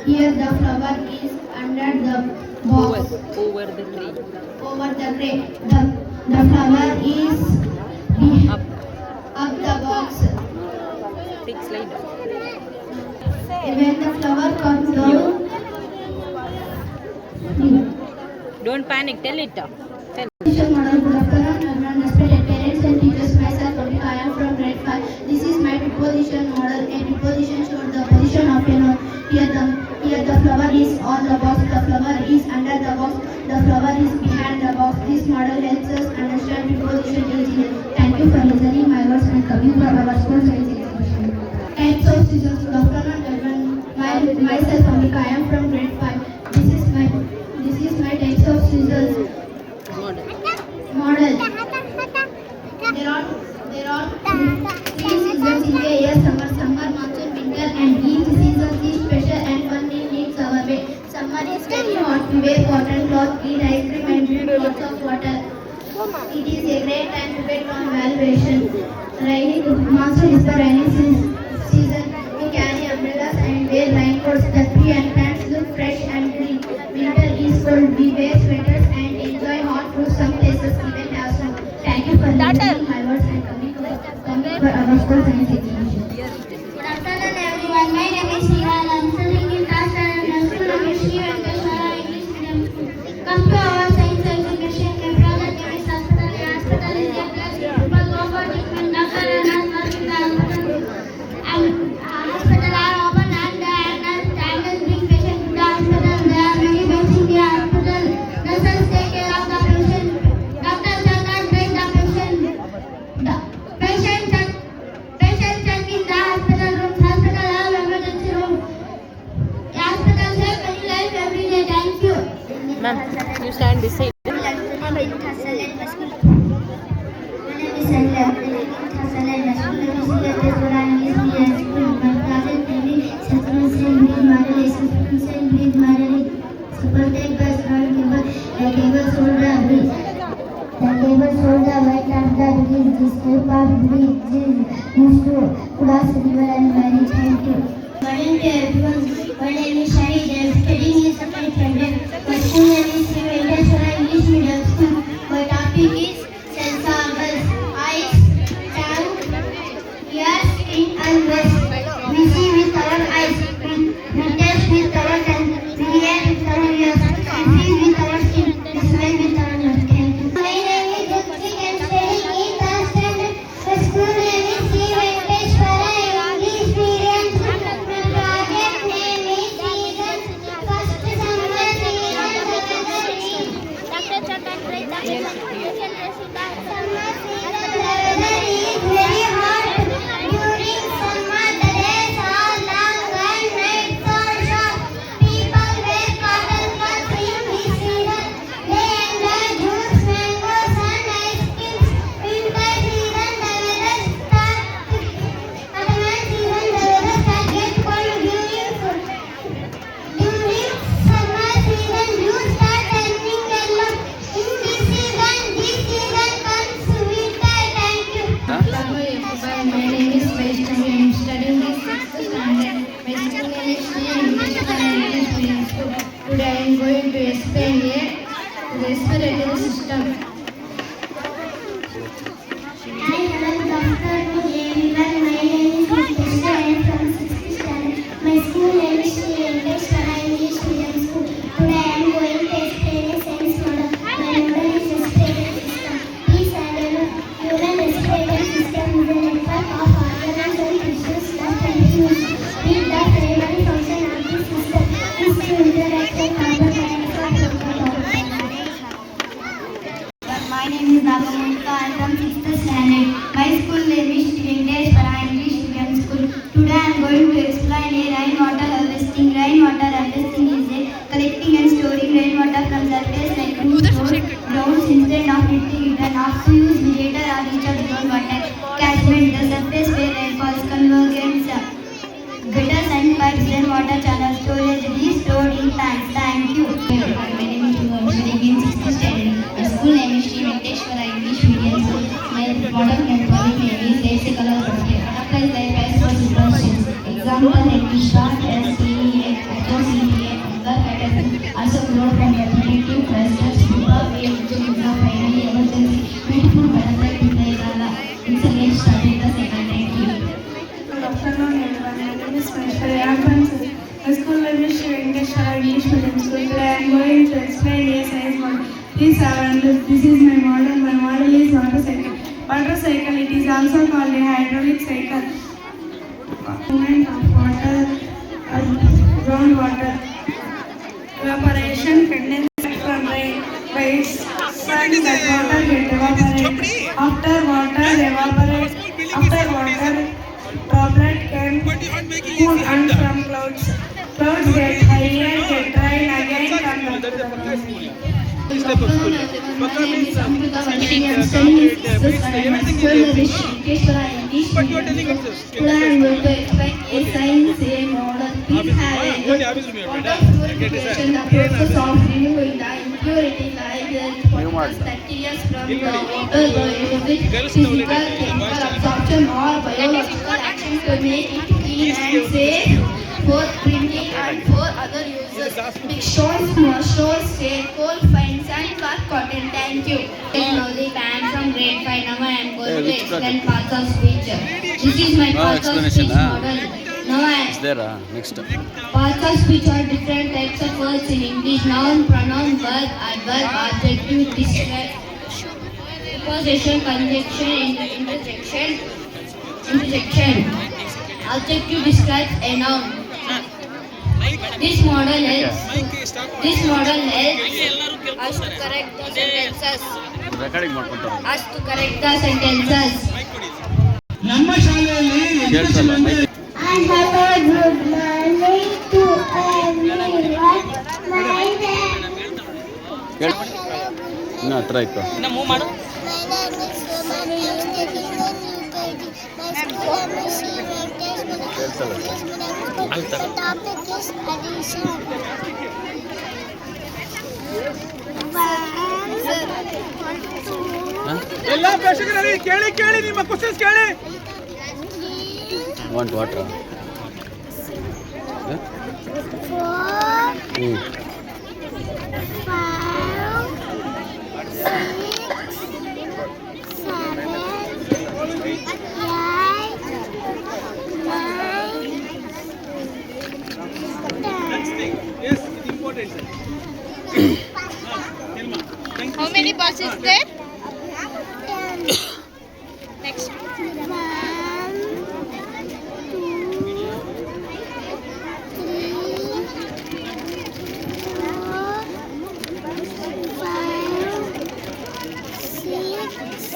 Here the flower is under the box. Over the tree. Over the tray. The flower is Up. up the box. 6 later. When the flower comes down, Don't panic. Tell it. Tell. Teacher model. Good afternoon, everyone. Respected parents and teachers. Myself, Monica. I am from grade 5. This is my preposition model. A preposition shows the position of a noun. Here the flower is on the box. The flower is under the box. The flower is behind the box. This model helps us understand preposition easily. Thank you for listening my words and coming for our school science exhibition. Types of scissors. Good afternoon, everyone. Myself, Monica. I am from grade 5. This is my types of scissors model. There are three seasons in a year: summer, monsoon, winter, and each season is special and fun in its our way. Summer is very hot. We wear cotton cloth, eat ice cream, and drink lots of water. It is a great time to get on valuation. Monsoon is the rainy season. We carry umbrellas and wear raincoats. The tree and plants look fresh and green. Winter is cold. We wear sweaters and enjoy hot fruits. Some places even have snow. Thank you for listening my words and coming for our school science exhibition. Good afternoon, everyone. My name is Shiva. I am studying in class 7 and school of Sri Venkateshwara English Medium School. Come to our science exhibition. The project name is hospital. The hospital is a place where people go for treatment. Doctor and nurse work in the hospital. And hospital are open and the nurse bring patient to the hospital. There are many beds in the hospital. Nurses take care of the patient. Doctors sometimes treat the patient. The patient check in the hospital rooms. Hospital have emergency room. The hospital save many lives every day. Thank you. Ma'am, you stand this side. My name is Sanjay. My name is Hassan and my school name is Venkateshwara English Medium School. My class is namely Saturn Saint Marley. Saturn Saint Marley. Supported by strong people. The cable sold the bridge. The cable sold the white and the bridge. This type of bridge is used to cross river and marry. Thank you. Morning to everyone. My name is Shahid. I am studying in second standard. My school name is Sri Venkateshwara English Medium School. My topic is sensables: eyes, tongue, ears, skin, and breast. We see with our eyes, we taste with our tongue, we hear with our ears, we feel with our skin, we smell with our nose. Thank you. My name is Dukti. I am studying in class standard. My school name is Sri Venkateshwara English Medium School. My project name is seasons. First summer season, Dr. Chakatray, summer season, the weather is very hot. During summer, the days are long and nights are short. People wear cotton cloths in this season. They enjoy juice, mangoes, and ice creams. Winter season, the weather starts. Autumn season, the weather starts get cold. During summer season, you start turning yellow. In this season comes winter. Thank you. My name is Vaishnavi. I am studying in 6th standard. My school name is Sri Venkateshwara English Medium School. Today I am going to explain the respiratory system. Hi, hello, good afternoon everyone. My name is Nitya. I am from 6th standard. My school name is Sri Venkateshwara English Medium School. Today I am going to explain a science model. My model is respiratory system. Please human respiratory system is a network of organs and tissues that continues with the primary function of this system is to interact with carbon dioxide. My name is Nagamonika. I am from 6th standard. My school name is Sri Venkateshwara English Medium School. Today I am going to explain a rainwater harvesting. Rainwater harvesting is a collecting and storing rainwater from surface like grounds instead of letting it run off to use generator or recharge groundwater. Catchment: the surface where rain falls, convergence, gutters and pipes, rainwater channels. Storage: these stored in tanks. Thank you. My name is Shiva. I am studying in 6th standard. My school name is Sri Venkateshwara English Medium School. My model and project name is Color Project. Adapter is the best for situations. Example: let me start as Please have a look. This is my model. My model is motorcycle. Motorcycle, it is also called a hydraulic cycle. Movement of water, groundwater, evaporation, condensation from rain by sun that water get evaporate. After water evaporate, after water droplet can cool and from clouds. Clouds get higher, get dry again come back to the ground. My name is Amrita Varshini. I am studying in 6th and my school name is Shrinkeshwara English Medium School. Today I am going to explain a science model. Please have a look. Water purification, the process of removing the impurity like bacteria from the water by using physical, chemical absorption or biological action to make it clean and safe for drinking and for other uses. Big shores, small shores, charcoal, fine sand, cut cotton. Thank you. Technology, I am from grade 5. Now I am going to explain parts of speech. This is my parts of speech model. Now I Is there next? parts of speech are different types of words in English. Noun, pronoun, verb, adverb, adjective, preposition, conjunction, interjection. Adjective describes a noun. This model helps us to correct the sentences. Recording ಮಾಡ್ಕೊಂತಾರೆ. Us to correct the sentences. ನಮ್ಮ ಶಾಲೆಯಲ್ಲಿ ಕೇಳ್ಸಲ್ಲ mic. I have a good morning to everyone. My name ಇನ್ನ ಹತ್ರ ಇತ್ತು. My name is Sumani. I am studying in UKG. My school name is Sri Venkateswara English Medium School. The topic is addition. ಎಲ್ಲ ಪ್ರೇಕ್ಷಕರಲ್ಲಿ ಕೇಳಿ ನಿಮ್ಮ questions ಕೇಳಿ. Want water? Yeah? 4, 5, 6, 7, 8, 9, 10. Yes, it's important. How many parts is there? 10. Next. 1, 2, 3, 4, 5, 6,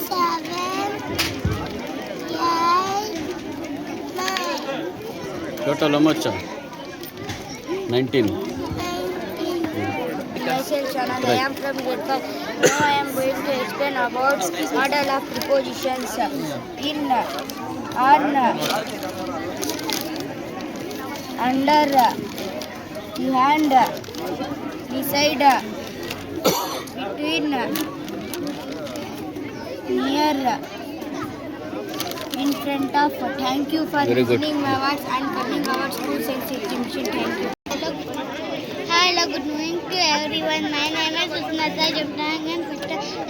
7, 8, 9. Total how much? 19. Myself Shanand, I am from grade 5. Now I am going to explain about model of prepositions in, on, under, behind, beside, between, near, in front of. Thank you for Very good. listening my words and coming our school science exhibition. Thank you. Hello, good morning to everyone. My name is Susmata Jumtang and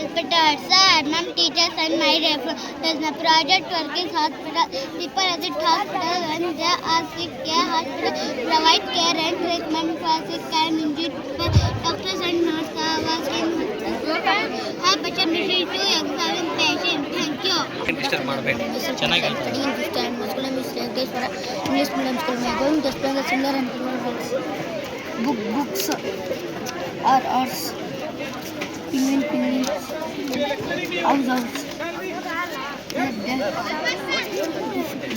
Inspector Harsa Arnam, teachers and my reference. The project working hospital. People at the hospital when they are sick, care hospital provide care and treatment for sick and injured people. Doctors and nurses are working have opportunity to examine patients. Thank you. ಚೆನ್ನಾಗಿ Studying this time, my school name is Venkateswara English Medium School. We are going to explain the similar and plural verbs. Books or ours. Penguin. House.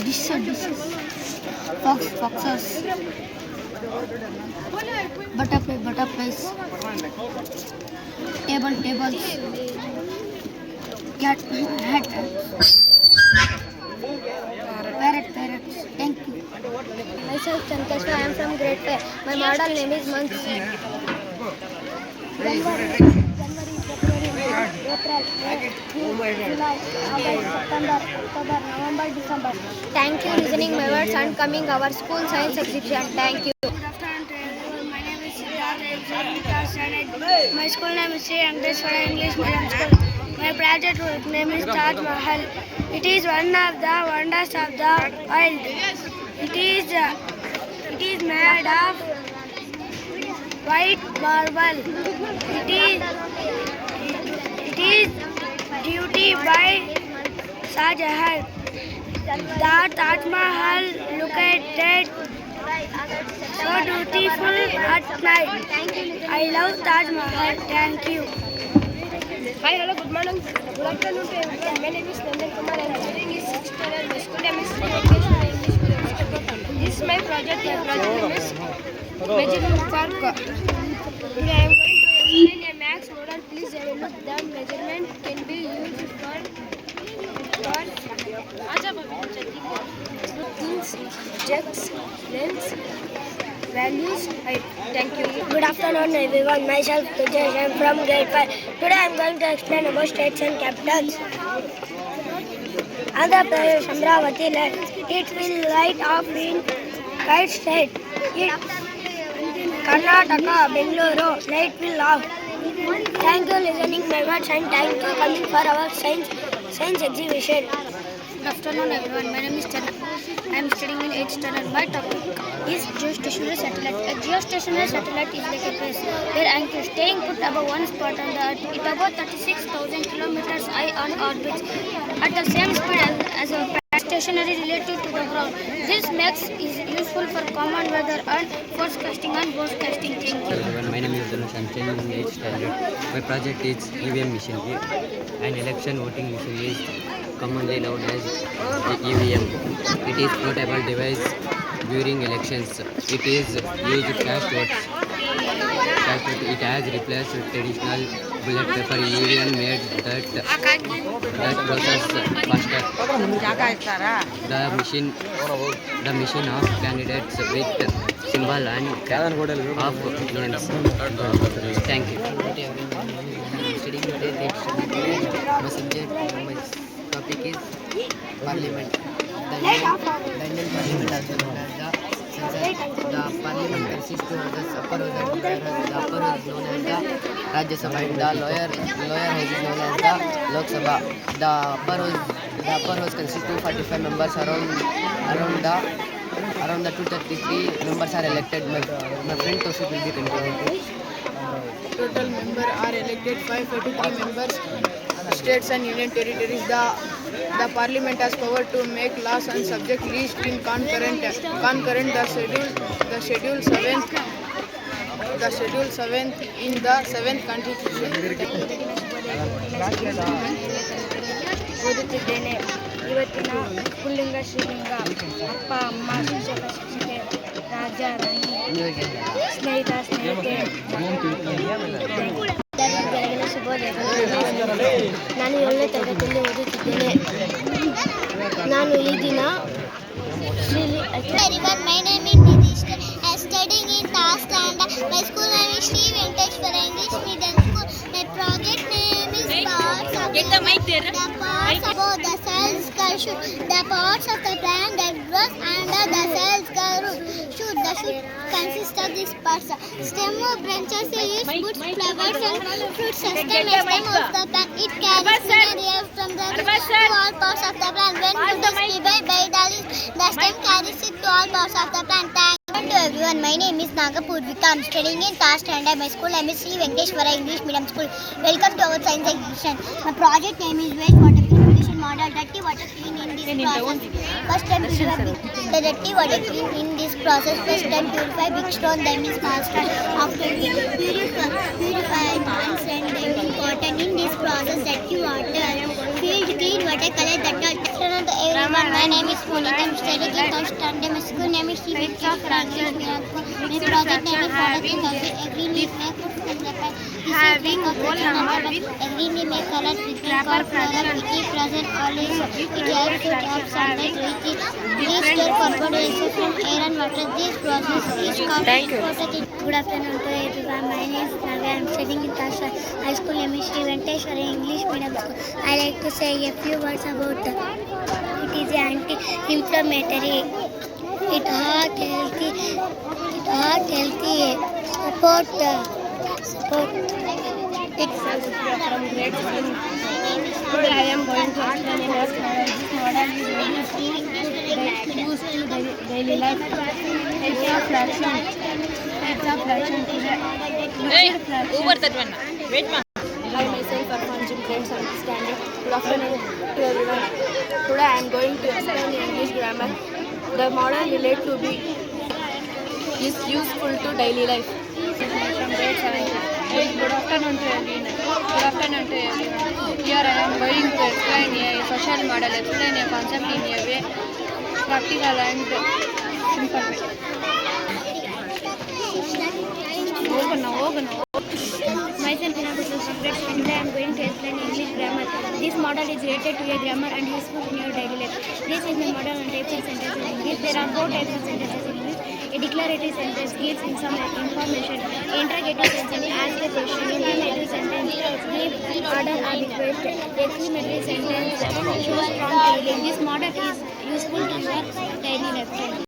Dishes. Foxes. Butterflies. Tables. Cat, hat. Parrots. Thank you. Myself Chankeshwar, I am from grade 5. My model name is Months. January, February, April, May, June, July, August, September, October, November, December. Thank you listening my words and coming our school science exhibition. Thank you. Good afternoon to everyone. My name is Siddharth. My school name is Sri Venkateswara English Medium School. My project name is Taj Mahal. It is one of the wonders of the world. It is made of white marble. It is duty by Shah Jahan. The Taj Mahal located so beautiful at night. I love Taj Mahal. Thank you. Hi, hello, good morning. Good afternoon to everyone. My name is Nandan Kumar. I am studying in 6th standard. My school name is English Medium. This is my project. My project name is Measurement for Today I am going to explain a max model. Please have a look. The measurement can be used for things, objects, lengths, values, height. Thank you. Good afternoon, everyone. Myself, Tejas. I am from grade 5. Today I am going to explain about states and capitals. Andhra Pradesh, Amravati land. It will light up in kite state. Karnataka, Bengaluru, light will off. Thank you listening my words and thank you coming for our science exhibition. Good afternoon everyone. My name is Chandra. I am studying in 8th standard. My topic is geostationary satellite. A geostationary satellite is like a place where anchor staying put above one spot on the earth. It about 36,000 kilometers high on orbit at the same speed as a stationary related to the ground. This makes is useful for common weather and forecasting and broadcasting. Thank you. Everyone, my name is Dhanush. I am studying in 8th standard. My project is EVM machine. An election voting machine is commonly known as EVM. It is portable device during elections. It is used to cast votes. It has replaced traditional bullet paper. EVM made that process faster. The machine of candidates with symbol and of names. Thank you. Studying today, my subject, my topic is Parliament. The Indian Parliament, also known as the Senate. The Parliament consists of the upper house and lower house. The upper house is known as the Rajya Sabha and the lower house is known as the Lok Sabha. The upper house consists of 45 members. Around the 233 members are elected. My friend Toshik will be continuing. Total members are elected 543 members. States and union territories. The parliament has power to make laws and subject list in concurrent. The schedule 7th in the 7th constitution. ಓದುತ್ತಿದ್ದೇನೆ. ಇವತ್ತಿನ ಪುಲ್ಲಿಂಗ ಶ್ರೀಲಿಂಗ ಅಪ್ಪ ಅಮ್ಮ ಶಿಕ್ಷಕ ಶಿಕ್ಷಕಿ ರಾಜ ರಾಣಿ ಸ್ನೇಹಿತ ಸ್ನೇಹಿತೆ. ಬೆಳಗಿನ ಶುಭೋದಯಗಳು. ನಾನು 7ನೇ ತರಗತಿಯಲ್ಲಿ ಓದುತ್ತಿದ್ದೇನೆ. ನಾನು ಈ ದಿನ Everyone, my name is Nidishka. I am studying in 3rd standard. My school name is Sri Venkateshwara English Medium School. My project name is parts of the cells should. The parts of the plant that grows under the cells should. The should consist of these parts: stem, branches, leaves, roots, flowers, and fruits. Stem of the plant. It carries mineral from the root to all parts of the plant. When root is divided by the leaves, the stem carries it to all parts of the plant. Thank you everyone. My name is Nagapurvika. I am studying in 3rd standard. My school name is Sri Venkateshwara English Medium School. Welcome to our science exhibition. My project name is wastewater purification model. Dirty water clean in this process. First time purify the dirty water clean in this process. First time purify big stone, then is small stone. After we purify and send them cotton in this process. Dirty water filled clean water color that everyone. My name is Punita. I am studying in 3rd standard. My school name is Sri Venkateshwara English Medium School. My project name is photography. Every leaf make having whole number with every leaf make color with flower wiki present always. It helps to have sunlight wiki. Please store components from air and water. This process is called photography. Good afternoon to everyone. My name is Navya. I am studying in Tasha High School. Name is Sri Venkateshwara English Medium School. I like to say a few words about it. It is anti-inflammatory. It heart healthy. Support. It's from grade 7. Today I am going to explain a model is used to daily life. It's a fraction. It's a fraction today. I myself are from Jim Grade 7th standard. Good afternoon to everyone. Today I am going to explain the English grammar. The model relate to be is useful to daily life. From grade 7. Good afternoon to everyone. Good afternoon to everyone. Here I am going to explain a social model, explain a concept in a way practical and simple way. Myself in from grade 7. Today I am going to explain English grammar. This model is related to a grammar and useful in your daily life. This is the model on types of sentences in English. There are 4 types of sentences in English. A declarative sentence gives in some information. Interrogative sentence asks a question. Imperative sentence gives order or request. Exclamatory sentence shows strong feeling. This model is useful to your daily life.